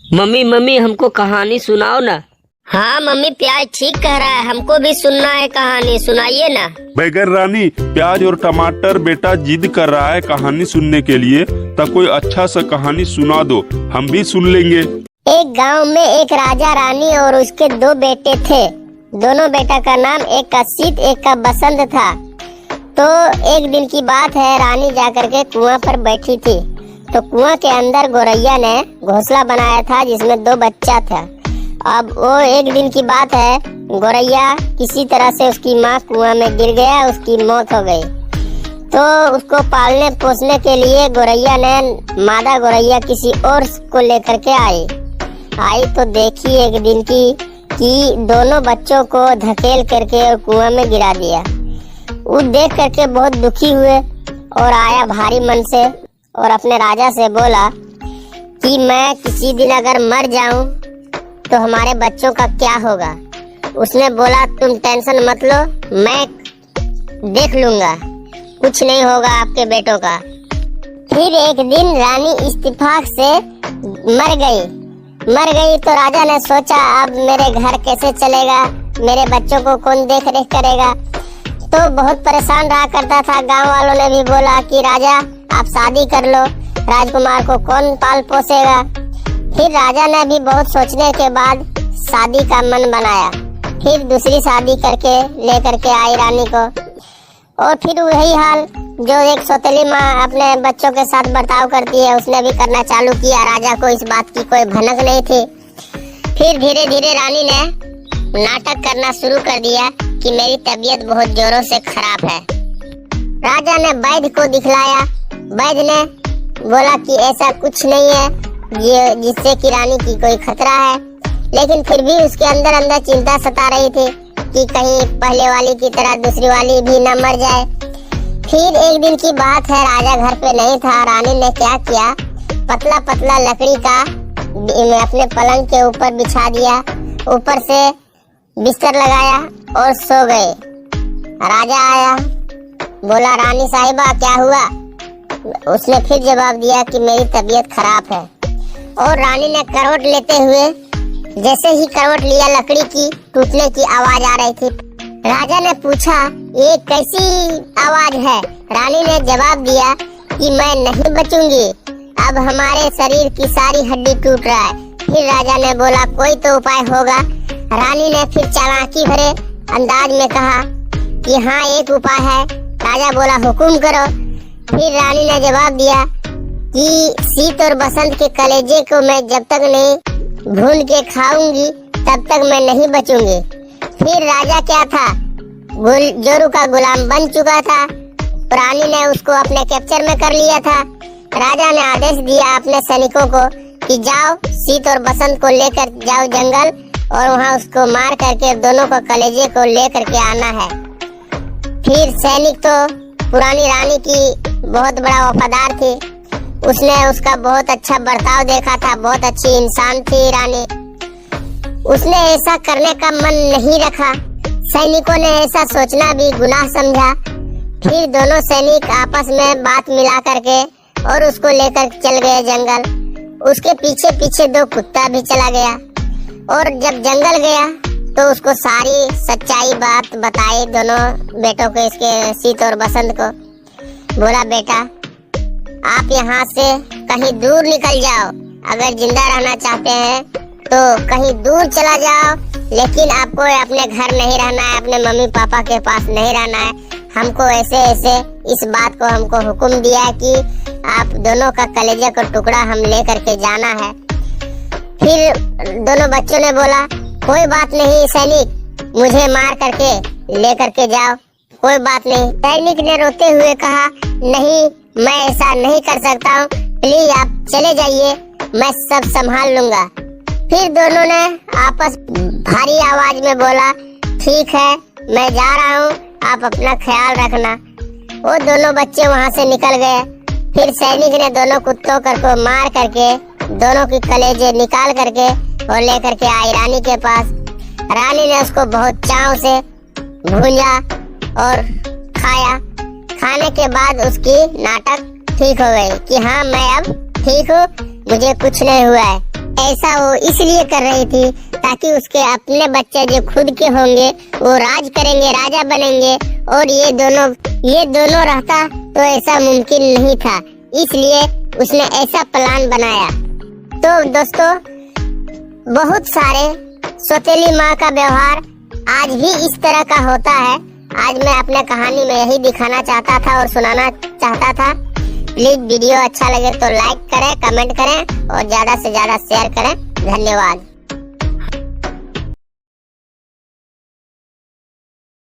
Mummy mummy हमको कहानी सुनाओ ना। हाँ मम्मी, प्याज ठीक कह रहा है, हमको भी सुनना है कहानी, सुनाइए ना। बैगन रानी, प्याज और टमाटर बेटा जिद कर रहा है कहानी सुनने के लिए, तब कोई अच्छा सा कहानी सुना दो, हम भी सुन लेंगे। एक गांव में एक राजा रानी और उसके दो बेटे थे। दोनों बेटा का नाम एक का शीत एक का बसंत था। तो एक दिन की बात है, रानी जाकर के कुआं पर बैठी थी। तो कुआं के अंदर गौरैया ने घोंसला बनाया था जिसमें दो बच्चा था। अब वो एक दिन की बात है, गौरैया किसी तरह से उसकी माँ कुआं में गिर गया, उसकी मौत हो गई। तो उसको पालने पोसने के लिए गौरैया ने मादा गौरैया किसी और को लेकर के आई तो देखी एक दिन की कि दोनों बच्चों को धकेल करके और कुआं में गिरा दिया। वो देख करके बहुत दुखी हुए और आया भारी मन से और अपने राजा से बोला कि मैं किसी दिन अगर मर जाऊं तो हमारे बच्चों का क्या होगा। उसने बोला तुम टेंशन मत लो, मैं देख लूंगा, कुछ नहीं होगा आपके बेटों का। फिर एक दिन रानी इत्तेफाक से मर गई तो राजा ने सोचा अब मेरे घर कैसे चलेगा, मेरे बच्चों को कौन देख रेख करेगा। तो बहुत परेशान रहा करता था। गांव वालों ने भी बोला कि राजा आप शादी कर लो, राजकुमार को कौन पाल पोसेगा। फिर राजा ने भी बहुत सोचने के बाद शादी का मन बनाया। फिर दूसरी शादी करके लेकर के आई रानी को। और फिर वही हाल जो एक सौतेली माँ अपने बच्चों के साथ बर्ताव करती है, उसने भी करना चालू किया। राजा को इस बात की कोई भनक नहीं थी। फिर धीरे धीरे रानी ने नाटक करना शुरू कर दिया कि मेरी तबीयत बहुत जोरों से खराब है। राजा ने वैद्य को दिखलाया। वैद्य ने बोला कि ऐसा कुछ नहीं है ये जिससे कि रानी की कोई खतरा है। लेकिन फिर भी उसके अंदर अंदर चिंता सता रही थी कि कहीं पहले वाली की तरह दूसरी वाली भी न मर जाए। फिर एक दिन की बात है, राजा घर पे नहीं था। रानी ने क्या किया, पतला पतला लकड़ी का अपने पलंग के ऊपर बिछा दिया, ऊपर से बिस्तर लगाया और सो गए। राजा आया, बोला रानी साहिबा क्या हुआ। उसने फिर जवाब दिया कि मेरी तबीयत खराब है। और रानी ने करवट लेते हुए जैसे ही करवट लिया, लकड़ी की टूटने की आवाज आ रही थी। राजा ने पूछा ये कैसी आवाज है। रानी ने जवाब दिया कि मैं नहीं बचूंगी, अब हमारे शरीर की सारी हड्डी टूट रहा है। फिर राजा ने बोला कोई तो उपाय होगा। रानी ने फिर चालाकी भरे अंदाज में कहा कि हाँ एक उपाय है। राजा बोला हुकुम करो। फिर रानी ने जवाब दिया कि शीत और बसंत के कलेजे को मैं जब तक नहीं भून के खाऊंगी तब तक मैं नहीं बचूंगी। फिर राजा क्या था, जोरू का गुलाम बन चुका था। रानी ने उसको अपने कैप्चर में कर लिया था। राजा ने आदेश दिया अपने सैनिकों को कि जाओ शीत और बसंत को लेकर जाओ जंगल और वहाँ उसको मार करके दोनों को कलेजे को लेकर के आना है। फिर सैनिक तो पुरानी रानी की बहुत बड़ा वफादार थी। उसने उसका बहुत अच्छा बर्ताव देखा था, बहुत अच्छी इंसान थी रानी। उसने ऐसा करने का मन नहीं रखा। सैनिकों ने ऐसा सोचना भी गुनाह समझा। फिर दोनों सैनिक आपस में बात मिला करके और उसको लेकर चल गए जंगल। उसके पीछे पीछे दो कुत्ता भी चला गया। और जब जंगल गया तो उसको सारी सच्चाई बात बताई दोनों बेटों को, इसके शीत और बसंत को। बोला बेटा आप यहाँ से कहीं दूर निकल जाओ, अगर जिंदा रहना चाहते हैं तो कहीं दूर चला जाओ, लेकिन आपको अपने घर नहीं रहना है, अपने मम्मी पापा के पास नहीं रहना है। हमको ऐसे ऐसे इस बात को हमको हुक्म दिया है कि आप दोनों का कलेजे का टुकड़ा हम ले करके जाना है। फिर दोनों बच्चों ने बोला कोई बात नहीं सैनिक, मुझे मार करके ले करके जाओ, कोई बात नहीं। सैनिक ने रोते हुए कहा नहीं, मैं ऐसा नहीं कर सकता हूँ, प्लीज आप चले जाइए, मैं सब संभाल लूंगा। फिर दोनों ने आपस भारी आवाज में बोला ठीक है मैं जा रहा हूँ, आप अपना ख्याल रखना। वो दोनों बच्चे वहाँ से निकल गए। फिर सैनिक ने दोनों कुत्तों को मार करके दोनों की कलेजे निकाल करके और लेकर के आई रानी के पास। रानी ने उसको बहुत चाव से भूंजा और खाया। खाने के बाद उसकी नाटक ठीक हो गई कि हाँ मैं अब ठीक हूँ, मुझे कुछ नहीं हुआ है। ऐसा वो इसलिए कर रही थी ताकि उसके अपने बच्चे जो खुद के होंगे वो राज करेंगे, राजा बनेंगे, और ये दोनों रहता तो ऐसा मुमकिन नहीं था। इसलिए उसने ऐसा प्लान बनाया। तो दोस्तों, बहुत सारे सौतेली माँ का व्यवहार आज भी इस तरह का होता है। आज मैं अपने कहानी में यही दिखाना चाहता था और सुनाना चाहता था। प्लीज वीडियो अच्छा लगे तो लाइक करें, कमेंट करें और ज्यादा से ज्यादा शेयर करें। धन्यवाद।